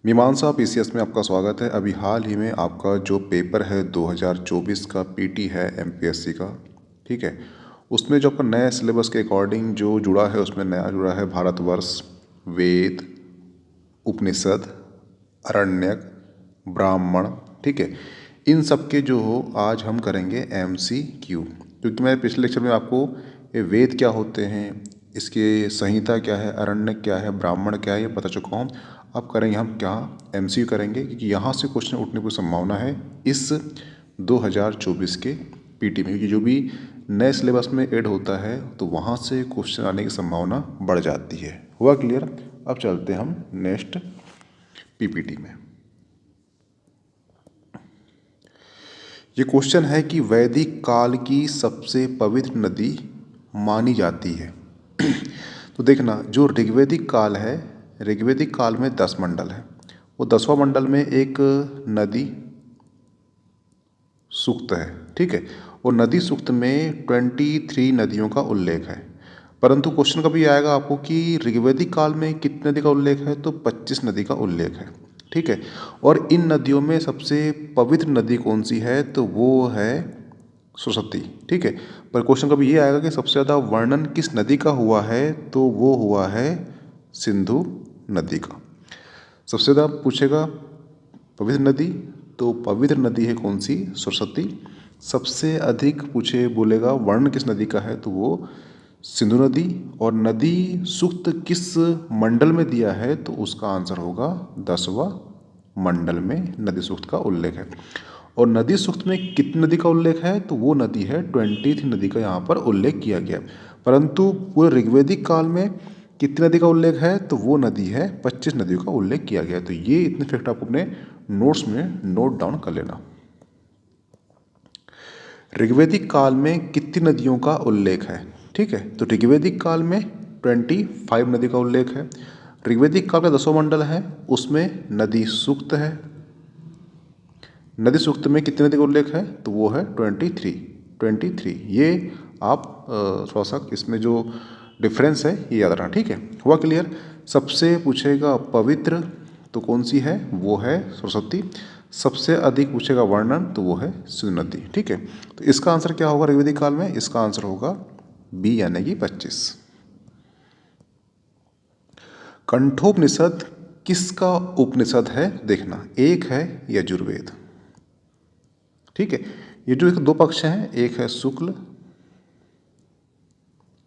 मीमांसा पीसीएस में आपका स्वागत है। अभी हाल ही में आपका जो पेपर है 2024 का पीटी है एमपीएससी का, ठीक है, उसमें जो आपका नया सिलेबस के अकॉर्डिंग जो जुड़ा है, उसमें नया जुड़ा है भारतवर्ष, वेद, उपनिषद, अरण्यक, ब्राह्मण, ठीक है। इन सब के जो हो आज हम करेंगे एमसीक्यू, क्योंकि मैं पिछले लेक्चर में आपको ये वेद क्या होते हैं, इसके संहिता क्या है, अरण्यक क्या है, ब्राह्मण क्या है, ये बता चुका हूँ। अब करेंगे हम क्या, एमसीक्यू करेंगे, क्योंकि यहाँ से क्वेश्चन उठने की संभावना है इस 2024 के पीटी में, क्योंकि जो भी नए सिलेबस में ऐड होता है तो वहाँ से क्वेश्चन आने की संभावना बढ़ जाती है। हुआ क्लियर? अब चलते हैं हम नेक्स्ट पीपीटी में। ये क्वेश्चन है कि वैदिक काल की सबसे पवित्र नदी मानी जाती है। तो देखना, जो ऋग्वैदिक काल है, ऋग्वैदिक काल में 10 मंडल है। वो 10वां मंडल में एक नदी सूक्त है, ठीक है। और नदी सूक्त में 23 नदियों का उल्लेख है। परंतु क्वेश्चन कभी आएगा आपको कि ऋग्वैदिक काल में कितने नदी का उल्लेख है, तो 25 नदी का उल्लेख है, ठीक है। और इन नदियों में सबसे पवित्र नदी कौन सी है, तो वो है सरस्वती, ठीक है। पर क्वेश्चन कभी ये आएगा कि सबसे ज़्यादा वर्णन किस नदी का हुआ है, तो वो हुआ है सिंधु नदी का। सबसे ज़्यादा पूछेगा पवित्र नदी, तो पवित्र नदी है कौन सी, सरस्वती। सबसे अधिक पूछे बोलेगा वर्ण किस नदी का है, तो वो सिंधु नदी। और नदी सूक्त किस मंडल में दिया है, तो उसका आंसर होगा 10वां मंडल में नदी सूक्त का उल्लेख है। और नदी सूक्त में कितनी नदी का उल्लेख है, तो वो नदी है 23 नदी का यहाँ पर उल्लेख किया गया। परंतु पूरे ऋग्वैदिक काल में कितनी नदी का उल्लेख है, तो वो नदी है 25 नदियों का उल्लेख किया गया। तो ये इतने फैक्ट आप अपने नोट्स में नोट डाउन कर लेना। ऋग्वैदिक काल में कितनी नदियों का उल्लेख है, ठीक है। तो ऋग्वैदिक काल में 25 नदी का उल्लेख है। ऋग्वैदिक काल का 10वां मंडल है, उसमें नदी सूक्त है। नदी सूक्त में कितने नदी का उल्लेख है, तो वो है 23। ये आप थोड़ा सा इसमें जो डिफरेंस है ये याद रखना, ठीक है। हुआ क्लियर? सबसे पूछेगा पवित्र, तो कौन सी है, वो है सरस्वती। सबसे अधिक पूछेगा वर्णन, तो वो है सिंधु नदी, ठीक है। तो इसका आंसर क्या होगा ऋग्वैदिक काल में, इसका आंसर होगा बी, यानी कि 25। कंठोपनिषद किसका उपनिषद है, देखना, एक है यजुर्वेद, ठीक है। ये जो एक दो पक्ष हैं, एक है शुक्ल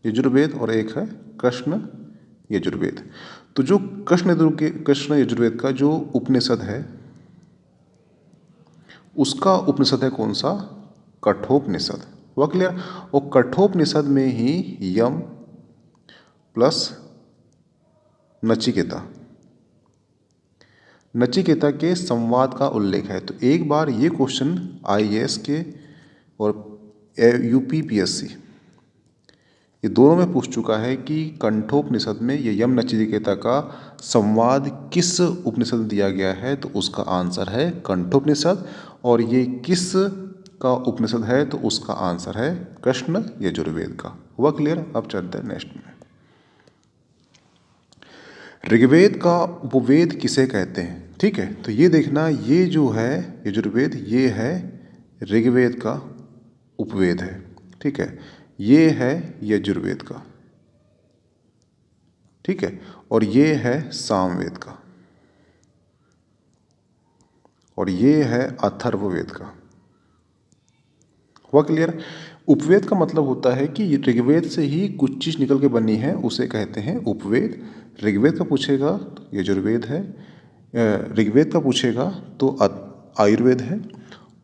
यजुर्वेद और एक है कृष्ण यजुर्वेद। तो जो कृष्ण यजुर्वेद का जो उपनिषद है, उसका उपनिषद है कौन सा, कठोपनिषद। हुआ क्लियर? और कठोपनिषद में ही यम प्लस नचिकेता नचिकेता के संवाद का उल्लेख है। तो एक बार ये क्वेश्चन आईएएस के और यूपीपीएससी ये दोनों में पूछ चुका है कि कंठोपनिषद में ये यम नचिकेता का संवाद किस उपनिषद में दिया गया है, तो उसका आंसर है कंठोपनिषद। और ये किस का उपनिषद है, तो उसका आंसर है कृष्ण यजुर्वेद का। हुआ क्लियर? अब चलते हैं नेक्स्ट में। ऋग्वेद का उपवेद किसे कहते हैं, ठीक है। तो ये देखना, ये जो है यजुर्वेद, ये है ऋग्वेद का उपवेद है, ठीक है। ये है यजुर्वेद का, ठीक है। और ये है सामवेद का, और ये है अथर्ववेद का। हुआ क्लियर? उपवेद का मतलब होता है कि ऋग्वेद से ही कुछ चीज़ निकल के बनी है, उसे कहते हैं उपवेद। ऋग्वेद का पूछेगा तो यजुर्वेद है, ऋग्वेद का पूछेगा तो आयुर्वेद है,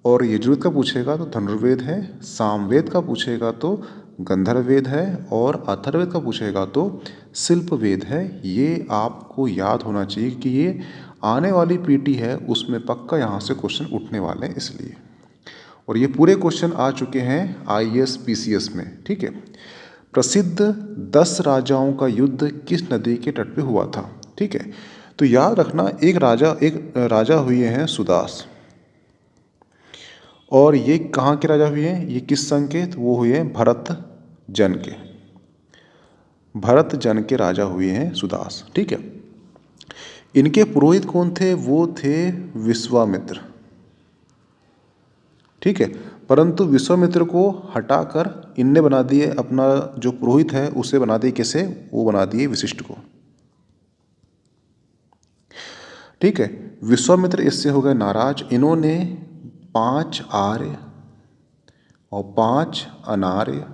और यजुर्वेद का पूछेगा तो धनुर्वेद है, सामवेद का पूछेगा तो गंधर्ववेद है, और अथर्ववेद का पूछेगा तो शिल्पवेद है। ये आपको याद होना चाहिए कि ये आने वाली पीटी है, उसमें पक्का यहाँ से क्वेश्चन उठने वाले हैं इसलिए। और ये पूरे क्वेश्चन आ चुके हैं आईएएस पीसीएस में, ठीक है। प्रसिद्ध 10 राजाओं का युद्ध किस नदी के तट पे हुआ था, ठीक है। तो याद रखना, एक राजा हुए हैं सुदास, और ये कहाँ के राजा हुए हैं, ये किस संघ के, तो वो हुए हैं भरत जन के राजा हुए हैं सुदास, ठीक है। इनके पुरोहित कौन थे? वो थे विश्वामित्र, ठीक है। परंतु विश्वामित्र को हटाकर इनने बना दिए, अपना जो पुरोहित है उसे बना दिए, कैसे? वो बना दिए वशिष्ठ को, ठीक है। विश्वामित्र इससे हो गए नाराज। इन्होंने 5 आर्य और 5 अनार्य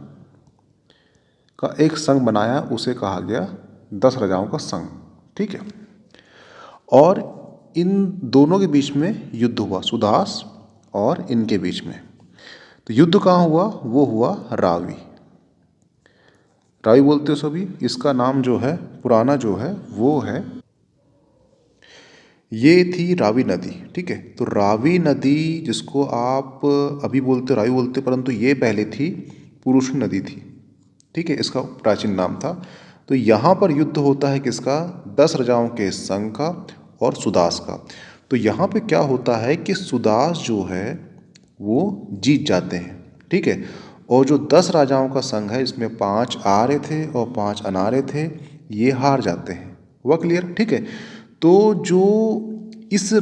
का एक संघ बनाया, उसे कहा गया 10 राजाओं का संघ, ठीक है। और इन दोनों के बीच में युद्ध हुआ, सुदास और इनके बीच में। तो युद्ध कहाँ हुआ? वो हुआ रावी। रावी बोलते हो सभी। इसका नाम जो है पुराना जो है वो है, ये थी रावी नदी, ठीक है। तो रावी नदी जिसको आप अभी बोलते रावी बोलते, परंतु ये पहले थी पुरुष नदी थी, ठीक है। इसका प्राचीन नाम था। तो यहाँ पर युद्ध होता है किसका? 10 राजाओं के संघ का और सुदास का। तो यहाँ पे क्या होता है कि सुदास जो है वो जीत जाते हैं, ठीक है। और जो 10 राजाओं का संघ है, इसमें 5 आर्य थे और 5 अनार्य थे, ये हार जाते हैं। हुआ क्लियर? ठीक है। तो जो इस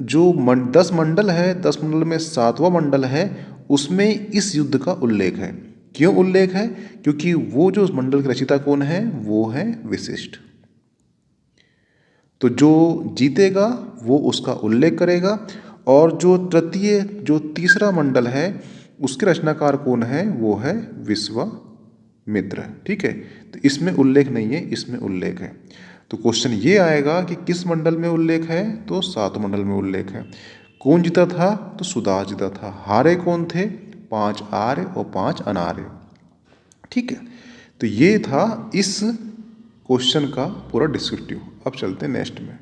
जो 10 मंडल है, 10 मंडल में 7वां मंडल है, उसमें इस युद्ध का उल्लेख है। क्यों उल्लेख है? क्योंकि वो जो उस मंडल के रचयिता कौन है? वो है वशिष्ठ। तो जो जीतेगा वो उसका उल्लेख करेगा, और जो तीसरा मंडल है उसके रचनाकार कौन है? वो है विश्वामित्र, ठीक है। तो इसमें उल्लेख नहीं है, इसमें उल्लेख है। तो क्वेश्चन ये आएगा कि किस मंडल में उल्लेख है? तो 7 मंडल में उल्लेख है। कौन जीता था? तो सुदास जीता था। हारे कौन थे? 5 आर्य और 5 अनार्य, ठीक है। तो ये था इस क्वेश्चन का पूरा डिस्क्रिप्टिव। अब चलते हैं नेक्स्ट में।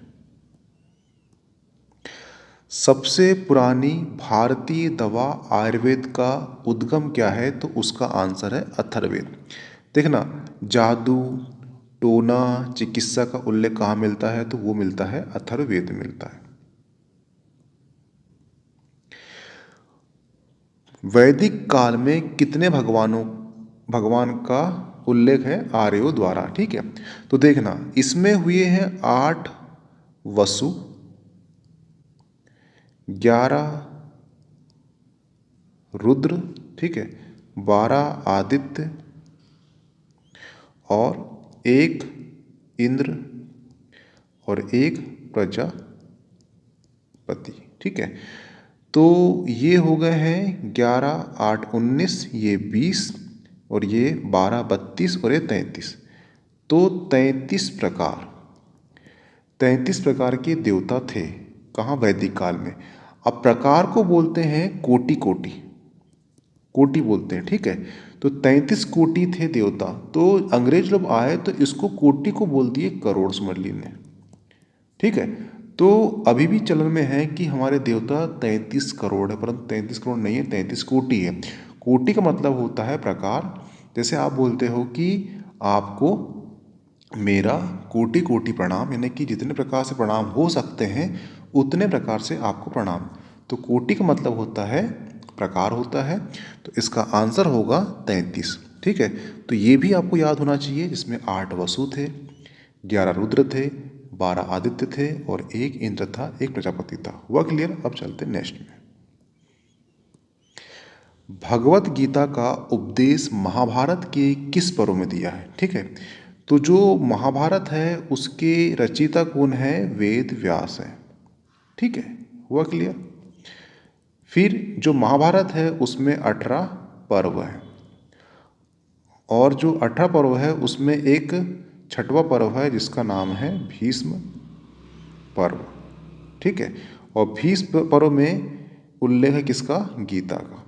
सबसे पुरानी भारतीय दवा आयुर्वेद का उद्गम क्या है? तो उसका आंसर है अथर्ववेद। देखना, जादू, टोना, चिकित्सा का उल्लेख कहाँ मिलता है? तो वो मिलता है अथर्ववेद में मिलता है। वैदिक काल में कितने भगवान का उल्लेख है? आर्यों द्वारा, ठीक है। तो देखना, इसमें हुए हैं 8 वसु, 11 रुद्र, ठीक है, 12 आदित्य और 1 इंद्र और 1 प्रजापति, ठीक है। तो ये हो गए हैं 11, 8, 19, ये 20 और ये 12, 32 और ये 33। तो 33 प्रकार के देवता थे। कहाँ? वैदिक काल में। अब प्रकार को बोलते हैं कोटि कोटि, कोटि बोलते हैं, ठीक है। तो 33 कोटि थे देवता। तो अंग्रेज लोग आए तो इसको कोटि को बोल दिए करोड़, समझ लीजिए, ठीक है। तो अभी भी चलन में है कि हमारे देवता 33 करोड़ है, परंतु 33 करोड़ नहीं है, 33 कोटि है। कोटि का मतलब होता है प्रकार। जैसे आप बोलते हो कि आपको मेरा कोटि कोटि प्रणाम, यानी कि जितने प्रकार से प्रणाम हो सकते हैं उतने प्रकार से आपको प्रणाम। तो कोटि का मतलब होता है प्रकार होता है। तो इसका आंसर होगा 33, ठीक है। तो ये भी आपको याद होना चाहिए, जिसमें 8 वसु थे, 11 रुद्र थे, 12 आदित्य थे और 1 इंद्र था, 1 प्रजापति था। हुआ क्लियर? अब चलते नेक्स्ट में। भगवत गीता का उपदेश महाभारत के किस पर्व में दिया है? ठीक है। तो जो महाभारत है उसके रचयिता कौन है? वेद व्यास है, ठीक है। हुआ क्लियर? फिर जो महाभारत है उसमें 18 पर्व है, और जो 18 पर्व है उसमें एक 6वां पर्व है जिसका नाम है भीष्म पर्व, ठीक है। और भीष्म पर्व में उल्लेख है किसका? गीता का।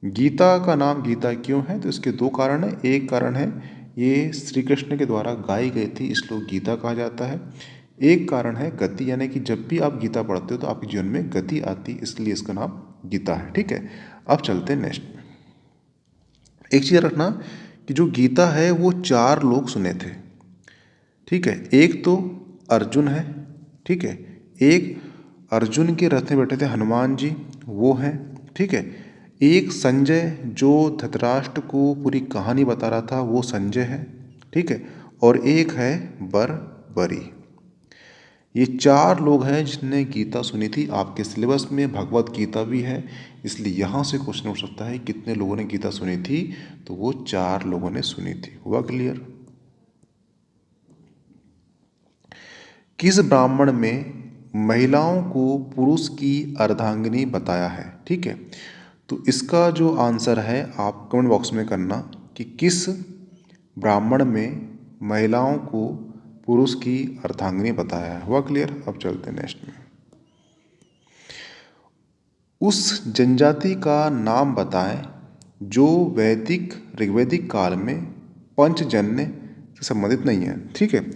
गीता का नाम गीता क्यों है? तो इसके 2 कारण हैं। एक कारण है ये श्री कृष्ण के द्वारा गाई गई थी, इसलिए गीता कहा जाता है। एक कारण है गति, यानी कि जब भी आप गीता पढ़ते हो तो आपके जीवन में गति आती, इसलिए इसका नाम गीता है, ठीक है। अब चलते हैं नेक्स्ट में। एक चीज़ रखना कि जो गीता है वो 4 लोग सुने थे, ठीक है। एक तो अर्जुन है, ठीक है। एक अर्जुन के रथ में बैठे थे हनुमान जी, वो हैं, ठीक है। एक संजय जो धृतराष्ट्र को पूरी कहानी बता रहा था, वो संजय है, ठीक है। और एक है बरी। ये 4 लोग हैं जिसने गीता सुनी थी। आपके सिलेबस में भगवत गीता भी है, इसलिए यहाँ से क्वेश्चन उठ सकता है कितने लोगों ने गीता सुनी थी, तो वो 4 लोगों ने सुनी थी। हुआ क्लियर? किस ब्राह्मण में महिलाओं को पुरुष की अर्धांगिनी बताया है? ठीक है, तो इसका जो आंसर है आप कमेंट बॉक्स में करना कि किस ब्राह्मण में महिलाओं को पुरुष की अर्धांगिनी बताया है। हुआ क्लियर? अब चलते हैं नेक्स्ट में। उस जनजाति का नाम बताएं जो वैदिक ऋग्वैदिक काल में पंचजन्य से संबंधित नहीं है। ठीक है,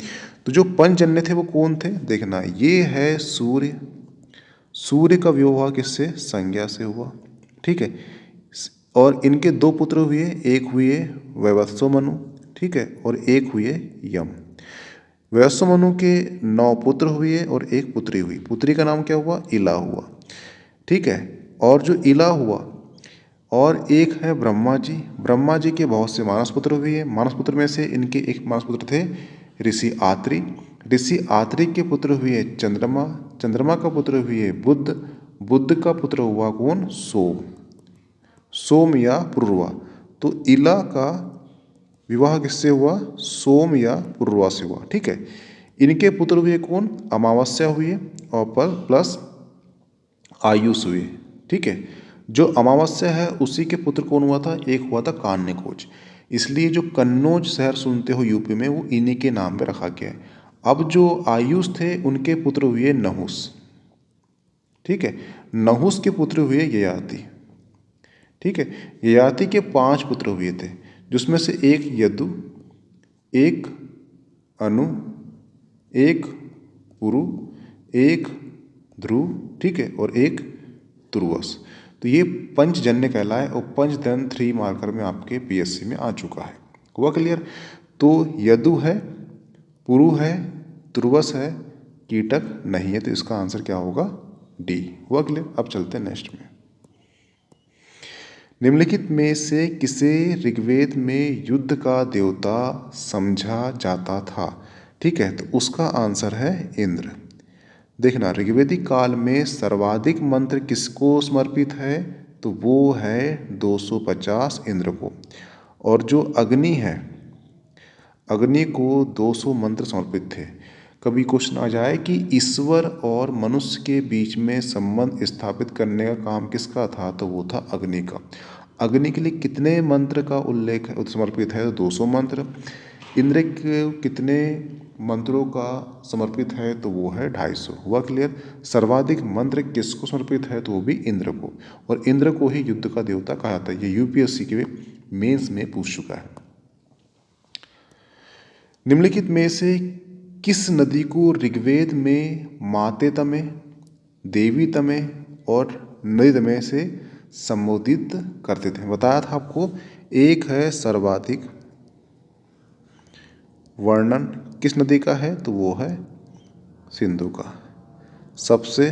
तो जो पंचजन्य थे वो कौन थे? देखना, ये है सूर्य। सूर्य का विवाह किससे? संज्ञा से हुआ। ठीक है, और इनके 2 पुत्र हुए, एक हुए वैवस्व मनु, ठीक है, और एक हुए यम। वैवस्व मनु के 9 पुत्र हुए और एक पुत्री हुई। पुत्री का नाम क्या हुआ? इला हुआ। ठीक है, और जो इला हुआ और एक है ब्रह्मा जी। ब्रह्मा जी के बहुत से मानस पुत्र हुए। मानस पुत्र में से इनके एक मानस पुत्र थे ऋषि आत्रि। ऋषि आत्रि के पुत्र हुए चंद्रमा। चंद्रमा का पुत्र हुए बुध। बुध का पुत्र हुआ कौन? सोम। सोम या पुरुरवा। तो इला का विवाह किससे हुआ? सोम या पुरुरवा से हुआ। ठीक है, इनके पुत्र हुए कौन? अमावस्या हुए और प्लस आयुष हुए। ठीक है, जो अमावस्या है उसी के पुत्र कौन हुआ था? एक हुआ था कान्यकोज। इसलिए जो कन्नौज शहर सुनते हो यूपी में, वो इन्हीं के नाम पे रखा गया है। अब जो आयुष थे उनके पुत्र हुए नहुस। ठीक है, नहुस के पुत्र हुए ययाति। ठीक है, ययाति के 5 पुत्र हुए थे, जिसमें से एक यदु, एक अनु, एक पुरु, एक ध्रुव, ठीक है, और एक तुर्वस। तो ये पंचजन्य कहलाए और पंचजन 3 मार्कर में आपके पीएससी में आ चुका है। हुआ क्लियर? तो यदु है, पुरु है, तुर्वस है, कीटक नहीं है, तो इसका आंसर क्या होगा? डी। हुआ क्लियर? अब चलते हैं नेक्स्ट में। निम्नलिखित में से किसे ऋग्वेद में युद्ध का देवता समझा जाता था? ठीक है, तो उसका आंसर है इंद्र। देखना, ऋग्वेदिक काल में सर्वाधिक मंत्र किसको समर्पित है? तो वो है 250 इंद्र को। और जो अग्नि है, अग्नि को 200 मंत्र समर्पित थे। कभी क्वेश्चन आ जाए कि ईश्वर और मनुष्य के बीच में संबंध स्थापित करने का काम किसका था? तो वो था अग्नि का। अग्नि के लिए कितने मंत्र का उल्लेख समर्पित है? 200 मंत्र। इंद्र के कितने मंत्रों का समर्पित है? तो वो है 250। हुआ क्लियर? सर्वाधिक मंत्र किसको समर्पित है? तो वो भी इंद्र को। और इंद्र को ही युद्ध का देवता कहा जाता है। ये यूपीएससी के मेंस में पूछ चुका है। निम्नलिखित में से किस नदी को ऋग्वेद में माते तमे, देवी तमे और नदी तमे से संबोधित करते थे? बताया था आपको। एक है सर्वाधिक वर्णन किस नदी का है? तो वो है सिंधु का। सबसे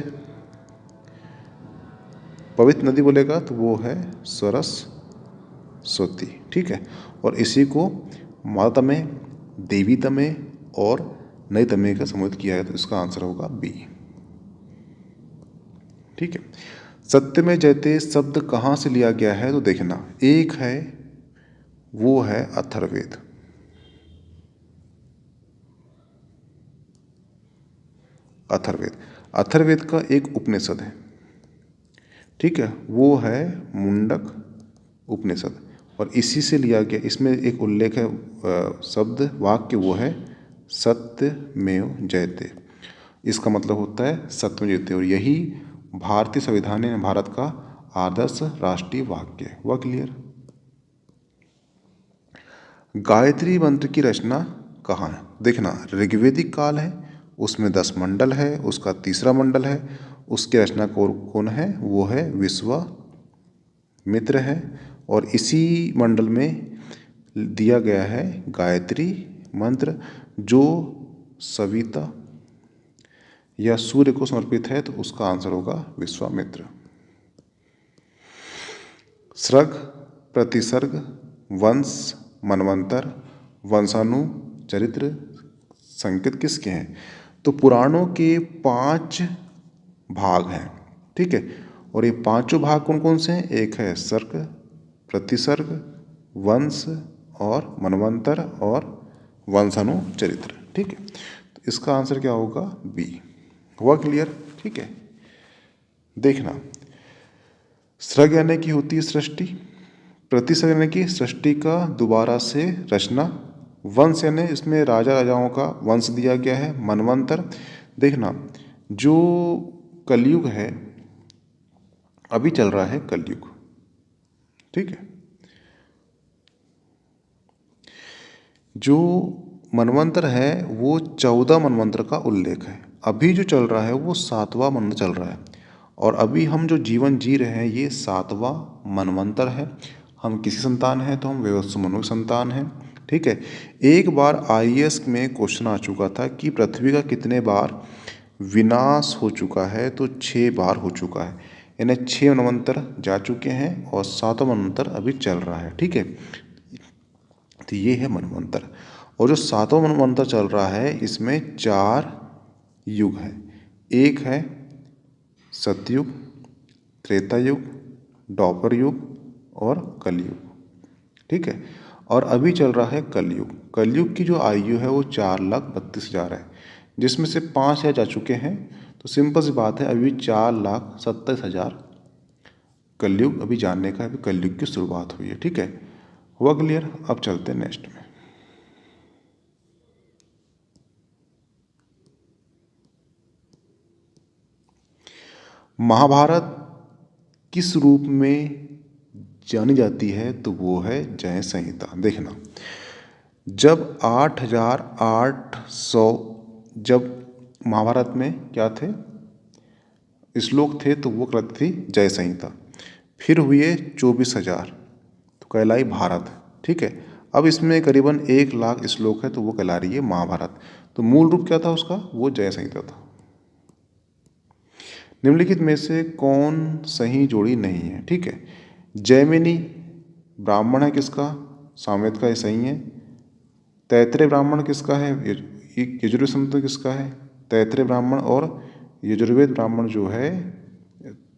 पवित्र नदी बोलेगा तो वो है सरस्वती। ठीक है, और इसी को माता तमे, देवी तमे और नई तमे का संबोधित किया है, तो इसका आंसर होगा बी। ठीक है, सत्य में जयते शब्द कहाँ से लिया गया है? तो देखना, एक है वो है अथर्ववेद। अथर्ववेद, अथर्ववेद का एक उपनिषद है। ठीक है, वो है मुंडक उपनिषद और इसी से लिया गया। इसमें एक उल्लेख है शब्द वाक्य, वो है सत्यमेव जयते। इसका मतलब होता है सत्य में जयते, और यही भारतीय संविधान में भारत का आदर्श राष्ट्रीय वाक्य है। हुआ क्लियर? गायत्री मंत्र की रचना कहाँ है? देखना, ऋग्वेदिक काल है, उसमें 10 मंडल है, उसका तीसरा मंडल है, उसकी रचना कौन है? वो है विश्वामित्र है। और इसी मंडल में दिया गया है गायत्री मंत्र, जो सविता या सूर्य को समर्पित है, तो उसका आंसर होगा विश्वामित्र। सृग, प्रतिसर्ग, वंश, मनवंतर, वंशाणु, चरित्र, संकेत किसके हैं? तो पुराणों के 5 भाग हैं, ठीक है। और ये पांचों भाग कौन कौन से हैं? एक है सर्ग, प्रतिसर्ग, वंश और मनवंतर और वंशानुचरित्र, ठीक है। तो इसका आंसर क्या होगा? बी। हुआ क्लियर? ठीक है। देखना, सर्ग यानी कि होती है सृष्टि, प्रतिसर्ग यानी कि सृष्टि का दोबारा से रचना, वंश यानी इसमें राजा राजाओं का वंश दिया गया है, मनवंतर। देखना, जो कलयुग है, अभी चल रहा है कलयुग, ठीक है। जो मनवंतर है वो 14 मनवंतर का उल्लेख है। अभी जो चल रहा है वो 7वां मनवंतर चल रहा है, और अभी हम जो जीवन जी रहे हैं ये 7वां मनवंतर है। हम किसी संतान हैं तो हम वैवस्वत मनु के संतान हैं, ठीक है। एक बार आईएएस में क्वेश्चन आ चुका था कि पृथ्वी का कितने बार विनाश हो चुका है, तो 6 बार हो चुका है, यानी 6 मनवंतर जा चुके हैं और 7वां मनवंतर अभी चल रहा है, ठीक है। तो ये है मनवंतर। और जो 7वां मनवंतर चल रहा है इसमें 4 युग है। एक है सतयुग, त्रेता युग, द्वापर युग और कलयुग, ठीक है। और अभी चल रहा है कलयुग। कलयुग की जो आयु है वो 4,32,000 है, जिसमें से 5,000 जा चुके हैं। तो सिंपल सी बात है, अभी 4,27,000 कलयुग अभी जानने का, अभी कलयुग की शुरुआत हुई है, ठीक है। हुआ क्लियर? अब चलते हैं नेक्स्ट में। महाभारत किस रूप में जानी जाती है? तो वो है जय संहिता। देखना, जब 8,800 जब महाभारत में क्या थे, श्लोक थे, तो वो कहलाती थी जय संहिता। फिर हुए 24,000 तो कहलाई भारत, ठीक है। अब इसमें करीबन 1,00,000 श्लोक है तो वो कहला रही है महाभारत। तो मूल रूप क्या था उसका? वो जय संहिता था। निम्नलिखित में से कौन सही जोड़ी नहीं है? ठीक है, जैमिनी ब्राह्मण है किसका? सामवेद का, ये सही है। तैत्रेय ब्राह्मण किसका है? यजुर्वेद संहिता किसका है? तैत्रेय ब्राह्मण। और यजुर्वेद ब्राह्मण जो है,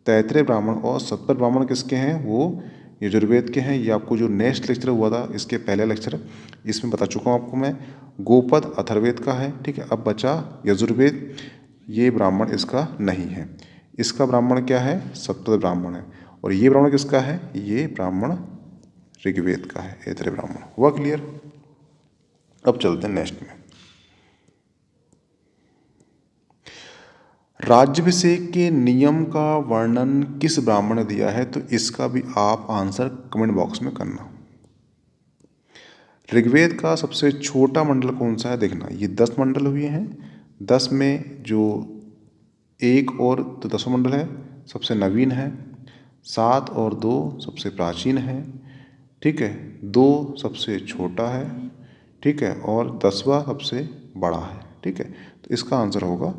तैत्रेय ब्राह्मण और सत्पर ब्राह्मण किसके हैं? वो यजुर्वेद के हैं। ये आपको जो नेक्स्ट लेक्चर हुआ था इसके पहले लेक्चर, इसमें बता चुका हूँ आपको मैं। गोपद अथर्वेद का है, ठीक है। अब बचा यजुर्वेद, ये ब्राह्मण इसका नहीं है। इसका ब्राह्मण क्या है? सत्पर ब्राह्मण है। और ये ब्राह्मण किसका है? ये ब्राह्मण ऋग्वेद का है, ऐतरेय ब्राह्मण। हुआ क्लियर? अब चलते हैं नेक्स्ट में। राज्याभिषेक के नियम का वर्णन किस ब्राह्मण ने दिया है? तो इसका भी आप आंसर कमेंट बॉक्स में करना। ऋग्वेद का सबसे छोटा मंडल कौन सा है? देखना, ये 10 मंडल हुए हैं। 10 में जो एक और तो 10वां मंडल है, सबसे नवीन है। 7 और 2 सबसे प्राचीन है, ठीक है। 2 सबसे छोटा है, ठीक है। और 10वां सबसे बड़ा है, ठीक है। तो इसका आंसर होगा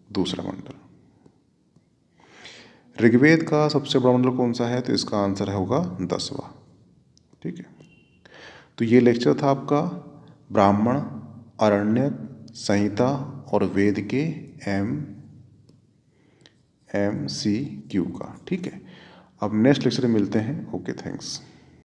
दूसरा मंडल। ऋग्वेद का सबसे बड़ा मंडल कौन सा है? तो इसका आंसर होगा 10वां, ठीक है। तो ये लेक्चर था आपका ब्राह्मण, आरण्यक, संहिता और वेद के MCQ का, ठीक है। अब नेक्स्ट लेक्चर में मिलते हैं। Okay, thanks.